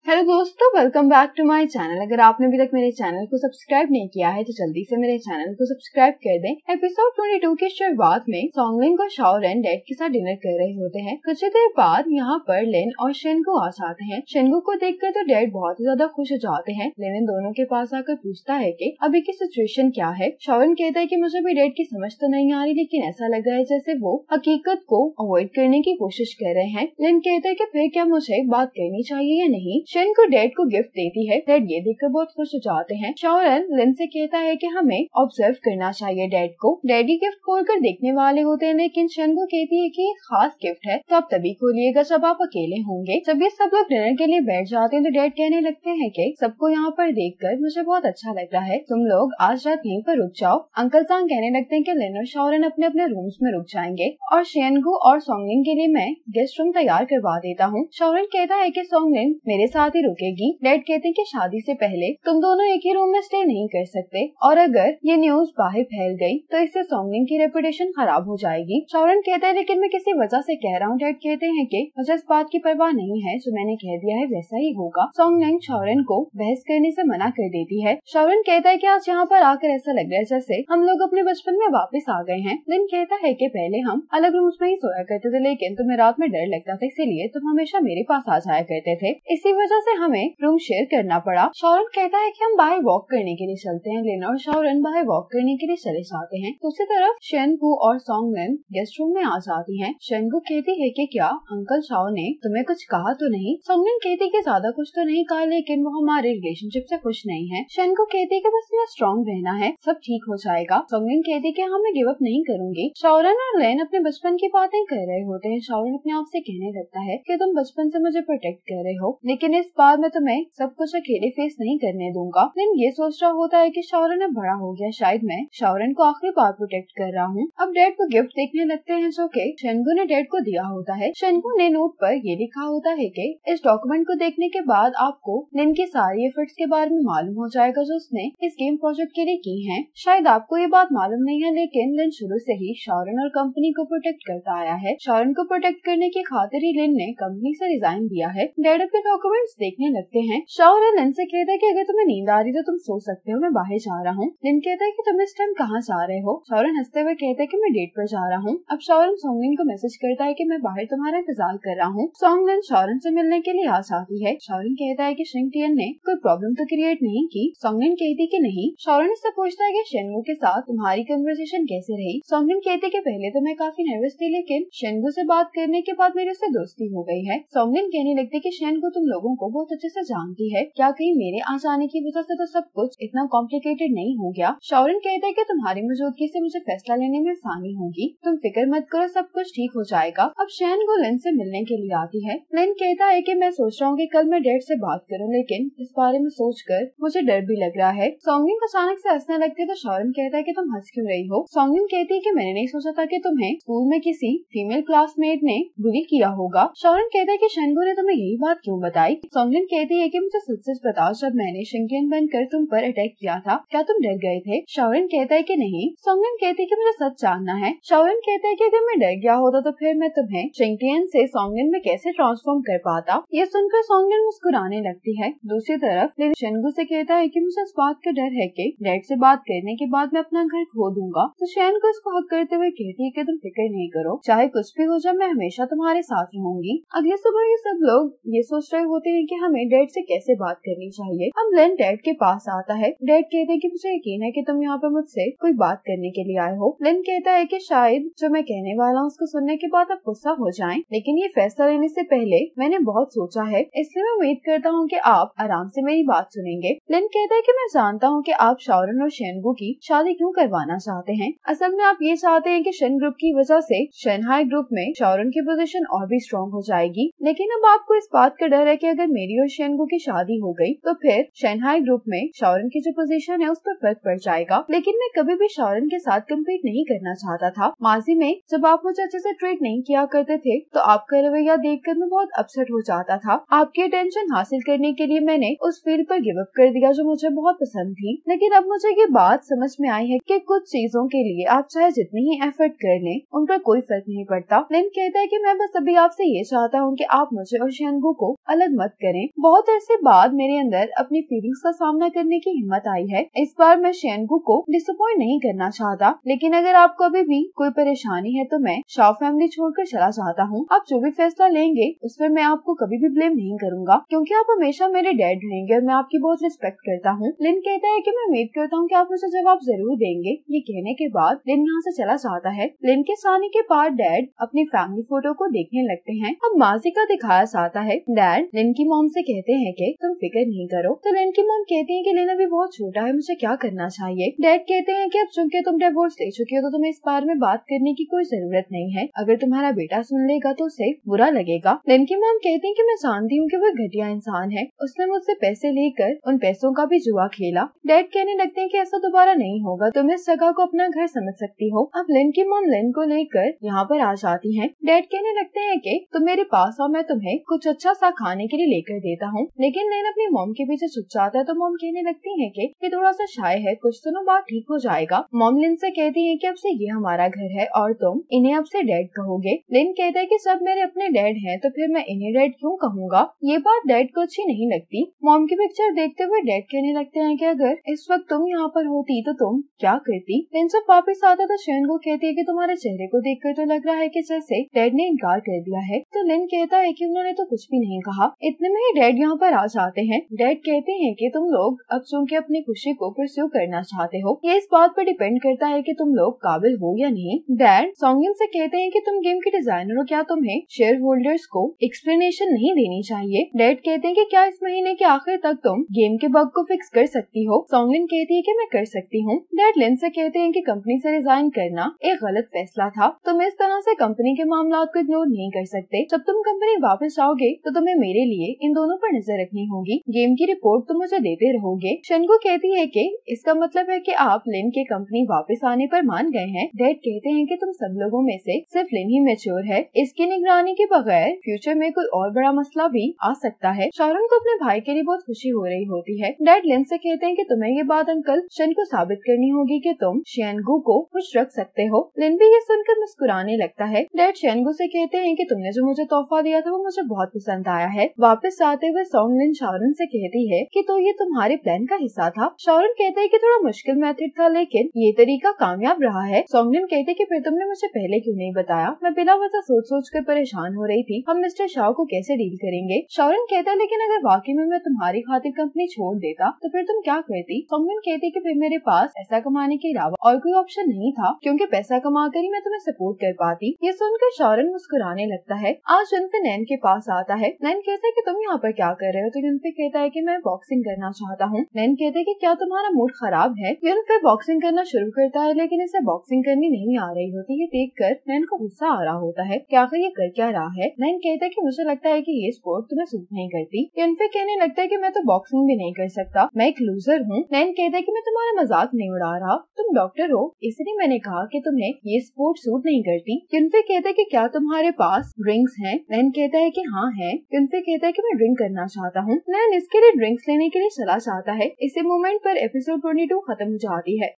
Hello दोस्तों, welcome back to my channel. अगर आपने अभी तक मेरे चैनल को सब्सक्राइब नहीं किया है तो जल्दी से मेरे चैनल को सब्सक्राइब कर दें। एपिसोड 22 की शुरुआत में सॉन्गलिन और शाओरेन डैड के साथ डिनर कर रहे होते हैं। कुछ देर बाद यहाँ पर लिन और शेनगू आ जाते हैं। शेनगू को देखकर तो डैड बहुत ही ज्यादा खुश हो जाते हैं। लिन इन दोनों के पास आकर पूछता है कि अभी की सिचुएशन क्या है। शाओरेन कहता है कि मुझे भी डैड की समझ तो नहीं आ रही, लेकिन ऐसा लग रहा है जैसे वो हकीकत को अवॉइड करने की कोशिश कर रहे हैं। लिन कहता है कि फिर क्या मुझे बात करनी चाहिए या नहीं। शेन को डैड को गिफ्ट देती है। डैड ये देखकर बहुत खुश हो जाते हैं। शाओरेन लिन से कहता है कि हमें ऑब्जर्व करना चाहिए डैड को। डैडी गिफ्ट खोलकर देखने वाले होते हैं, लेकिन शेन को कहती है कि खास गिफ्ट है तो आप तभी खोलिएगा जब आप अकेले होंगे। जब ये सब लोग डिनर के लिए बैठ जाते हैं तो डैड कहने लगते हैं कि सबको यहाँ पर देखकर मुझे बहुत अच्छा लग रहा है, तुम लोग आज रात यहीं पर रुक जाओ। अंकल सांग कहने लगते हैं कि लिन और शाओरेन अपने अपने रूम्स में रुक जाएंगे और शेनगू और सॉन्गलिन के लिए मैं गेस्ट रूम तैयार करवा देता हूँ। शाओरेन कहता है कि सॉन्गलिन मेरे साथ ही रुकेगी। डैड कहते हैं कि शादी से पहले तुम दोनों एक ही रूम में स्टे नहीं कर सकते और अगर ये न्यूज बाहर फैल गई तो इससे सॉन्गलिन की रेपुटेशन खराब हो जाएगी। शाओरेन कहता है लेकिन मैं किसी वजह से कह रहा हूँ। डैड कहते हैं कि मुझे इस बात की परवाह नहीं है, जो मैंने कह दिया है वैसा ही होगा। सॉन्गलिन शाओरेन को बहस करने से मना कर देती है। शाओरेन कहता है कि आज यहाँ पर आकर ऐसा लग रहा है जैसे हम लोग अपने बचपन में वापस आ गए हैं। लिन कहता है कि पहले हम अलग रूम्स में ही सोया करते थे, लेकिन तुम्हें रात में डर लगता था, इसीलिए तुम हमेशा मेरे पास आ जाया करते थे, इसी वजह से हमें रूम शेयर करना पड़ा। शाओरेन कहता है कि हम बाहर वॉक करने के लिए चलते हैं। लिन और शाओरेन बाहर वॉक करने के लिए चले जाते हैं। दूसरी तरफ शेनगू और सॉन्गलिन गेस्ट रूम में आ जाती हैं। शेनगू कहती है कि क्या अंकल शाओ ने तुम्हें कुछ कहा तो नहीं। सॉन्गलिन कहती है कि ज्यादा कुछ तो नहीं कहा, लेकिन वो हमारे रिलेशनशिप से खुश नहीं है। शेनगू कहती है कि बस मैं स्ट्रॉन्ग रहना है, सब ठीक हो जाएगा। सॉन्गलिन कहती है कि हाँ मैं गिव अप नहीं करूंगी। शाओरेन और लिन अपने बचपन की बातें कर रहे होते हैं। शाओरेन अपने आप से कहने लगता है कि तुम बचपन से मुझे प्रोटेक्ट कर रहे हो, लेकिन इस बार मैं तुम्हें सब कुछ अकेले फेस नहीं करने दूंगा। लिन ये सोच रहा होता है कि शाओरेन अब बड़ा हो गया, शायद मैं शाओरेन को आखिरी बार प्रोटेक्ट कर रहा हूँ। अब डैड को गिफ्ट देखने लगते हैं जो कि शेनगू ने डैड को दिया होता है। शेनगू ने नोट पर ये लिखा होता है कि इस डॉक्यूमेंट को देखने के बाद आपको लिन की सारी एफर्ट्स के बारे में मालूम हो जाएगा जो उसने इस गेम प्रोजेक्ट के लिए की है। शायद आपको ये बात मालूम नहीं है, लेकिन लिन शुरू से ही शाओरेन और कंपनी को प्रोटेक्ट करता आया है। शाओरेन को प्रोटेक्ट करने की खातिर ही लिन ने कंपनी से रिजाइन दिया है। डैड अपने डॉक्यूमेंट्स देखने लगते हैं। शाओरेन लिन से कहता है कि अगर तुम्हें नींद आ रही तो तुम सो सकते हो, मैं बाहर जा रहा हूँ। लिन कहता है कि तुम इस टाइम कहाँ जा रहे हो। शाओरेन हंसते हुए कहता है कि मैं डेट पर जा रहा हूँ। अब शाओरेन सॉन्गलिन को मैसेज करता है कि मैं बाहर तुम्हारा इंतजार कर रहा हूँ। सॉन्गलिन शाओरेन से मिलने के लिए आ जाती है। शाओरेन कहता है कि शिंगटियन ने कोई प्रॉब्लम तो क्रिएट नहीं की। सॉन्गलिन कहती है कि नहीं। शाओरेन इससे पूछता है कि शेनगू के साथ तुम्हारी कन्वर्सेशन कैसे रही। सॉन्गलिन कहती है कि पहले तो मैं काफी नर्वस थी, लेकिन शेनगू से बात करने के बाद मेरे से दोस्ती हो गई है। सॉन्गलिन कहने लगती है कि शेनगू तुम लोगों को बहुत अच्छे से जानती है, क्या कहीं मेरे आ जाने की वजह से तो सब कुछ इतना कॉम्प्लिकेटेड नहीं हो गया। शाओरेन कहता है कि तुम्हारी मौजूदगी से मुझे फैसला लेने में आसानी होगी, तुम फिक्र मत करो, सब कुछ ठीक हो जाएगा। अब शेनगू लिन से मिलने के लिए आती है। लिन कहता है कि मैं सोच रहा हूँ कि कल मैं डैड से बात करूँ, लेकिन इस बारे में सोचकर मुझे डर भी लग रहा है। सॉन्गलिन अचानक से हंसने लगती है तो शाओरेन कहता है कि तुम हंस क्यों रही हो। सॉन्गलिन कहती है कि मैंने नहीं सोचा था कि तुम्हें स्कूल में किसी फीमेल क्लासमेट ने बुली किया होगा। शाओरेन कहता है कि शेनगू ने तुम्हें यही बात क्यों बताई। सॉन्गलिन कहती है कि मुझे सच बताओ, जब मैंने शिंगटियन बनकर तुम पर अटैक किया था क्या तुम डर गए थे। शाओरेन कहता है कि नहीं। सॉन्गलिन कहती है कि मुझे सच जानना है। शाओरेन कहता है कि अगर मैं डर गया होता तो फिर मैं तुम्हें शिंगटियन से सॉन्गलिन में कैसे ट्रांसफॉर्म कर पाता। ये सुनकर सॉन्गलिन मुस्कुराने लगती है। दूसरी तरफ लिन शेनगू से कहता है कि मुझे इस बात का डर है कि डैड से बात करने के बाद मैं अपना घर खो दूंगा। तो शेनगू इसको हक करते हुए कहती है कि तुम फिक्र नहीं करो, चाहे कुछ भी हो जाए मैं हमेशा तुम्हारे साथ रहूंगी। अगले सुबह ये सब लोग ये सोच रहे होते हैं कि हमें डैड से कैसे बात करनी चाहिए। अब लिन डैड के पास आता है। डैड कहते हैं कि मुझे यकीन है कि तुम यहाँ पे मुझसे कोई बात करने के लिए आए हो। लिन कहता है कि शायद जो मैं कहने वाला हूँ उसको सुनने के बाद आप गुस्सा हो जाएं, लेकिन ये फैसला लेने से पहले मैंने बहुत सोचा है, इसलिए मैं उम्मीद करता हूँ कि आप आराम से मेरी बात सुनेंगे। लिन कहता है कि मैं जानता हूँ कि आप शाओरेन और शेनगू की शादी क्यों करवाना चाहते हैं। असल में आप ये चाहते हैं कि शेन ग्रुप की वजह से शंघाई ग्रुप में शाओरेन की पोजीशन और भी स्ट्रॉन्ग हो जाएगी, लेकिन अब आपको इस बात का डर है कि अगर मेरी और शेनगू की शादी हो गई तो फिर शंघाई ग्रुप में शाओरेन की जो पोजीशन है उस पर फर्क पड़ जाएगा। लेकिन मैं कभी भी शाओरेन के साथ कम्पीट नहीं करना चाहता था। माजी में जब आप मुझे अच्छे से ट्रीट नहीं किया करते थे तो आपका रवैया देखकर मैं बहुत अपसेट हो जाता था। आपकी अटेंशन हासिल करने के लिए मैंने उस फील्ड पर गिव अप कर दिया जो मुझे बहुत पसंद थी। लेकिन अब मुझे ये बात समझ में आई है कि कुछ चीजों के लिए आप चाहे जितनी ही एफर्ट कर लें उन पर कोई फर्क नहीं पड़ता। लिन कहता है कि मैं बस अभी आपसे ये चाहता हूँ कि आप मुझे और शेनगू को अलग मत करें। बहुत अरसे बाद मेरे अंदर अपनी फीलिंग्स का सामना करने की हिम्मत आई है। इस बार मैं शेनगू को डिसअपॉइंट नहीं करना चाहता, लेकिन अगर आपको अभी भी कोई परेशानी है तो मैं शाओ फैमिली छोड़कर चला चाहता हूँ। आप जो भी फैसला लेंगे उस पर मैं आपको कभी भी ब्लेम नहीं करूंगा, क्योंकि आप हमेशा मेरे डैड रहेंगे और मैं आपकी बहुत रिस्पेक्ट करता हूँ। लिन कहता है कि मैं उम्मीद करता हूँ कि आप मुझे जवाब जरूर देंगे। ये कहने के बाद लिन यहाँ से चला जाता है। लिन के जाने के बाद डैड अपनी फैमिली फोटो को देखने लगते हैं। अब माजी का दिखाया जाता है। डैड लिन की मॉम से कहते हैं कि तुम फिक्र नहीं करो, तो लिन की मॉम कहती है कि लिन अभी बहुत छोटा है, मुझे क्या करना चाहिए। डैड कहते हैं कि अब चूंकि तुम डिवोर्स ले चुके हो तो तुम्हें इस बारे में बात करने की कोई जरूरत नहीं है। अगर तुम्हारा बेटा सुन लेगा तो उसे बुरा लगेगा। लिन की मॉम कहती है कि मैं जानती हूँ कि वो घटिया इंसान है, उसने मुझसे पैसे लेकर उन पैसों का भी जुआ खेला। डैड कहने लगते हैं कि ऐसा दोबारा नहीं होगा, तुम इस जगह को अपना घर समझ सकती हो। अब लिन की मॉम लिन को लेकर यहाँ पर आ जाती हैं। डैड कहने लगते हैं कि तुम मेरे पास आओ, मैं तुम्हें कुछ अच्छा सा खाने के लिए लेकर देता हूँ। लेकिन लिन अपनी मॉम के पीछे छुप जाता है तो मॉम कहने लगती है कि ये थोड़ा सा शाय है, कुछ दिनों बाद ठीक हो जाएगा। मॉम लिन से कहती है कि अब से ये हमारा घर है और तुम इन्हें अब से डैड कहोगे। लिन कहता है कि सब मेरे अपने डैड हैं तो फिर मैं इन्हें डैड क्यों कहूँगा। ये बात डैड को अच्छी नहीं लगती। मॉम की पिक्चर देखते हुए डैड कहने लगते हैं कि अगर इस वक्त तुम यहाँ पर होती तो तुम क्या करती। लिन जब वापस आता तो शेनगू कहती है कि तुम्हारे चेहरे को देखकर तो लग रहा है कि जैसे डैड ने इनकार कर दिया है। तो लिन कहता है कि उन्होंने तो कुछ भी नहीं कहा। इतने में ही डैड यहाँ पर आ जाते हैं। डैड कहते हैं कि तुम लोग अब चूंकि अपनी खुशी को परस्यू करना चाहते हो, ये इस बात पर डिपेंड करता है कि तुम लोग काबिल हो या नहीं। डैड सॉन्गिन से कहते हैं कि तुम गेम के डिजाइनर हो, क्या तुम्हें शेयर होल्डर्स को एक्सप्लेनेशन नहीं देनी चाहिए। डैड कहते हैं कि क्या इस महीने के आखिर तक तुम गेम के बग को फिक्स कर सकती हो। सॉन्गिन कहती है कि मैं कर सकती हूँ। डैड लिन से कहते हैं कि कंपनी से रिजाइन करना एक गलत फैसला था, तुम इस तरह से कंपनी के मामलों को इग्नोर नहीं कर सकते। जब तुम कंपनी वापस आओगे तो तुम्हें मेरे लिए इन दोनों पर नजर रखनी होगी। गेम की रिपोर्ट तुम मुझे देते रहोगे। शेनगू कहती है कि इसका मतलब है कि आप लिन के कंपनी वापस आने पर मान गए हैं। डैड कहते हैं कि तुम सब लोगों में से सिर्फ लिन ही मैच्योर है, इसकी निगरानी के बगैर फ्यूचर में कोई और बड़ा मसला भी आ सकता है। शारोन को अपने भाई के लिए बहुत खुशी हो रही होती है। डैड लिन से कहते हैं कि तुम्हें ये बात अंकल शन को साबित करनी होगी कि तुम शेनगू को खुश रख सकते हो। लिन भी ये सुनकर मुस्कुराने लगता है। डैड शेनगू से कहते हैं कि तुमने जो मुझे तोहफा दिया था वो मुझे बहुत पसंद आया है। वापस आते हुए सॉन्गलिन शारोन से कहती है कि तो ये तुम्हारे प्लान का हिस्सा था। शारोन कहते हैं कि थोड़ा मुश्किल मेथड था लेकिन ये तरीका कामयाब रहा है। सॉन्गलिन कहते कि फिर तुमने मुझे पहले क्यों नहीं बताया, मैं बिना वजह सोच कर परेशान हो रही थी, हम मिस्टर शाओ को कैसे डील करेंगे। शारोन कहता है लेकिन अगर वाकई में मैं तुम्हारी खातिर कंपनी छोड़ देता तो फिर तुम क्या करती। सॉन्गलिन कहती कि फिर मेरे पास पैसा कमाने के अलावा और कोई ऑप्शन नहीं था, क्योंकि पैसा कमा कर ही मैं तुम्हें सपोर्ट कर पाती। ये सुनकर शारोन मुस्कुराने लगता है। आज युनफे नैन के पास आता है। नैन कहता है कि तुम यहाँ पर क्या कर रहे हो, तो युनफे कहता है कि मैं बॉक्सिंग करना चाहता हूँ। नैन कहते हैं कि क्या तुम्हारा मूड खराब है। युनफे बॉक्सिंग करना शुरू करता है लेकिन इसे बॉक्सिंग करनी नहीं आ रही होती। ये देखकर नैन को गुस्सा आ रहा होता है कि आखिर ये कर क्या रहा है। नैन कहता है कि मुझे लगता है कि ये स्पोर्ट तुम्हें सूट नहीं करती। युनफे कहने लगता है कि मैं तो बॉक्सिंग भी नहीं कर सकता, मैं एक लूजर हूँ। नैन कहता है कि मैं तुम्हारा मजाक नहीं उड़ा रहा, तुम डॉक्टर हो इसलिए मैंने कहा कि तुम्हें ये स्पोर्ट सूट नहीं करती। युनफे कहता है कि क्या तुम्हारे पास ड्रिंक्स हैं। नैन कहता है कि हाँ है। युनफे कहता है कि मैं ड्रिंक करना चाहता हूँ। नैन इसके लिए ड्रिंक्स लेने के लिए चला जाता है। इसी मोमेंट पर एपिसोड 22 खत्म हो जाती है।